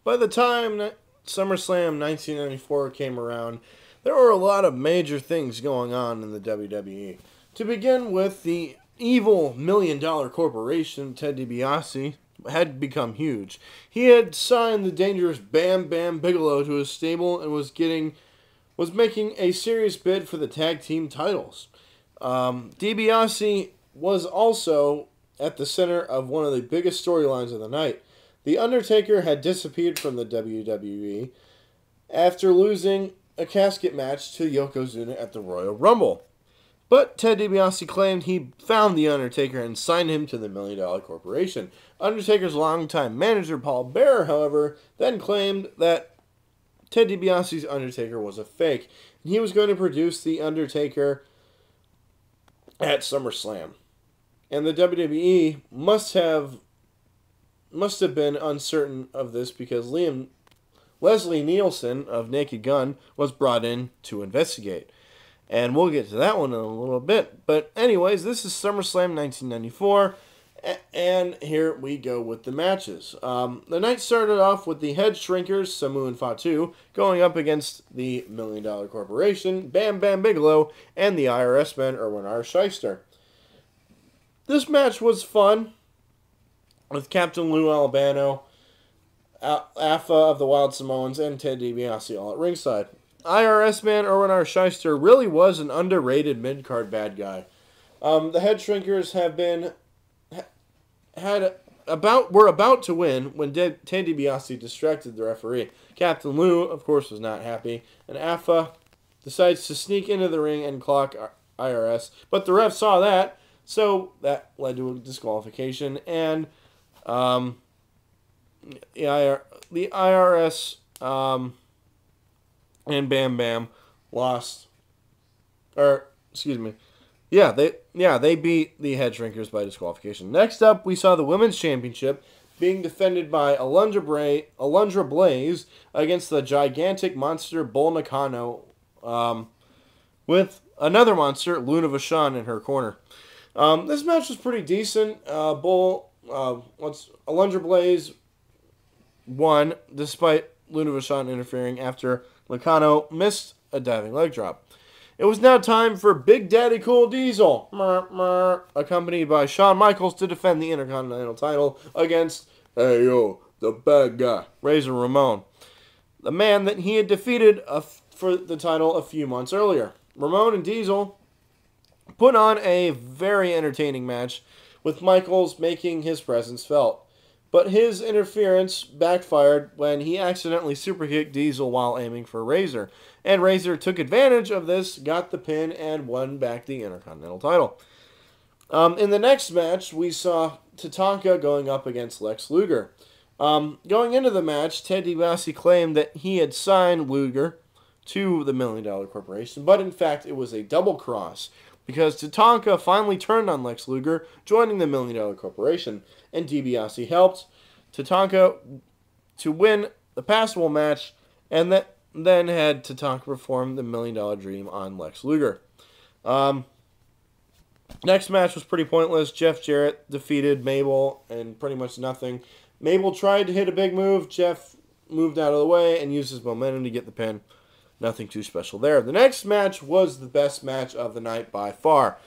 By the time SummerSlam 1994 came around, there were a lot of major things going on in the WWE. To begin with, the evil $1 million corporation, Ted DiBiase, had become huge. He had signed the dangerous Bam Bam Bigelow to his stable and was making a serious bid for the tag team titles. DiBiase was also at the center of one of the biggest storylines of the night. The Undertaker had disappeared from the WWE after losing a casket match to Yokozuna at the Royal Rumble. But Ted DiBiase claimed he found The Undertaker and signed him to the $1 Million Corporation. Undertaker's longtime manager, Paul Bearer, however, then claimed that Ted DiBiase's Undertaker was a fake, and he was going to produce The Undertaker at SummerSlam. And the WWE must have been uncertain of this because Leslie Nielsen of Naked Gun was brought in to investigate. And we'll get to that one in a little bit. But anyways, this is SummerSlam 1994. And here we go with the matches. The night started off with the Head Shrinkers, Samu and Fatu, going up against the $1 Million Corporation, Bam Bam Bigelow, and the IRS man, Irwin R. Shyster. This match was fun, with Captain Lou Albano, Alpha of the Wild Samoans, and Ted DiBiase all at ringside. IRS man Irwin R. Shyster really was an underrated mid-card bad guy. The Head Shrinkers were about to win when Ted DiBiase distracted the referee. Captain Lou, of course, was not happy, and Alpha decides to sneak into the ring and clock IRS, but the ref saw that, so that led to a disqualification, and the IRS and Bam Bam lost. They beat the Head Shrinkers by disqualification. Next up, we saw the Women's Championship being defended by Alundra Blaze against the gigantic monster Bull Nakano, with another monster, Luna Vachon, in her corner. This match was pretty decent. Alundra Blaze won despite Luna Vachon interfering after Nakano missed a diving leg drop. It was now time for Big Daddy Cool Diesel, accompanied by Shawn Michaels, to defend the Intercontinental title against, the bad guy, Razor Ramon, the man that he had defeated for the title a few months earlier. Ramon and Diesel put on a very entertaining match, with Michaels making his presence felt. But his interference backfired when he accidentally superkicked Diesel while aiming for Razor. And Razor took advantage of this, got the pin, and won back the Intercontinental title. In the next match, we saw Tatanka going up against Lex Luger. Going into the match, Ted DiBiase claimed that he had signed Luger to the $1 Million Corporation, but in fact it was a double cross, because Tatanka finally turned on Lex Luger, joining the $1 Million Corporation, and DiBiase helped Tatanka to win the passable match, and then had Tatanka perform the $1 Million Dream on Lex Luger. Next match was pretty pointless. Jeff Jarrett defeated Mabel and pretty much nothing. Mabel tried to hit a big move. Jeff moved out of the way and used his momentum to get the pin. Nothing too special there. The next match was the best match of the night by far,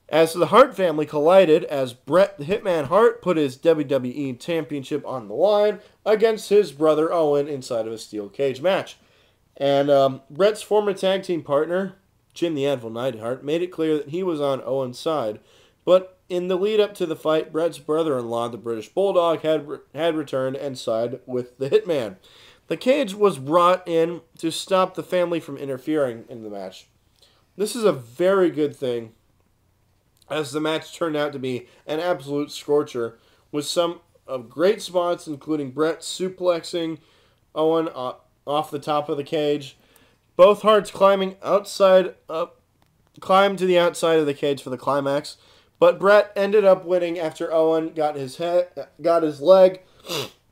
as the Hart family collided as Bret the Hitman Hart put his WWE Championship on the line against his brother Owen inside of a steel cage match. And Bret's former tag team partner, Jim the Anvil Neidhart, made it clear that he was on Owen's side. But in the lead up to the fight, Bret's brother-in-law, the British Bulldog, had returned and sided with the Hitman. The cage was brought in to stop the family from interfering in the match. This is a very good thing, as the match turned out to be an absolute scorcher, with some of great spots, including Bret suplexing Owen off the top of the cage. Both Harts climbed to the outside of the cage for the climax, but Bret ended up winning after Owen got his leg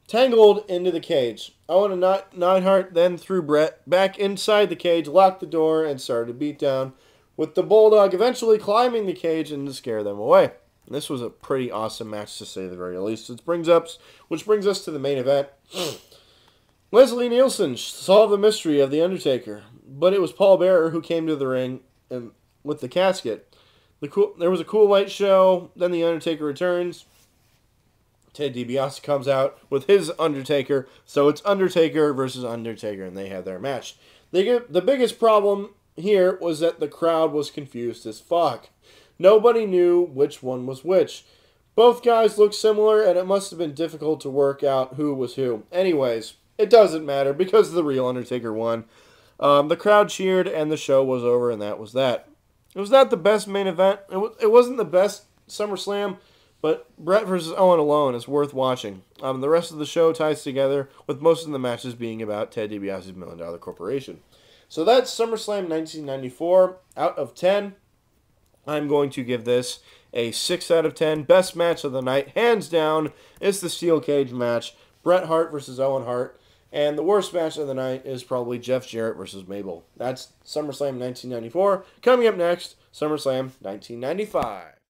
tangled into the cage. Owen and Neidhart then threw Bret back inside the cage, locked the door, and started a beatdown, with the Bulldog eventually climbing the cage and to scare them away. This was a pretty awesome match, to say the very least. Which brings us to the main event. Leslie Nielsen solved the mystery of The Undertaker, but it was Paul Bearer who came to the ring and with the casket. There was a cool light show, then The Undertaker returns. Ted DiBiase comes out with his Undertaker, so it's Undertaker versus Undertaker, and they have their match. The biggest problem here was that the crowd was confused as fuck. Nobody knew which one was which. Both guys looked similar, and it must have been difficult to work out who was who. Anyways, it doesn't matter because the real Undertaker won. The crowd cheered, and the show was over, and that was that. It was not the best main event. It wasn't the best SummerSlam, but Brett versus Owen alone is worth watching. The rest of the show ties together, with most of the matches being about Ted DiBiase's $1 Million Corporation. So that's SummerSlam 1994. Out of 10, I'm going to give this a 6 out of 10. Best match of the night, hands down, is the Steel Cage match. Bret Hart versus Owen Hart. And the worst match of the night is probably Jeff Jarrett versus Mabel. That's SummerSlam 1994. Coming up next, SummerSlam 1995.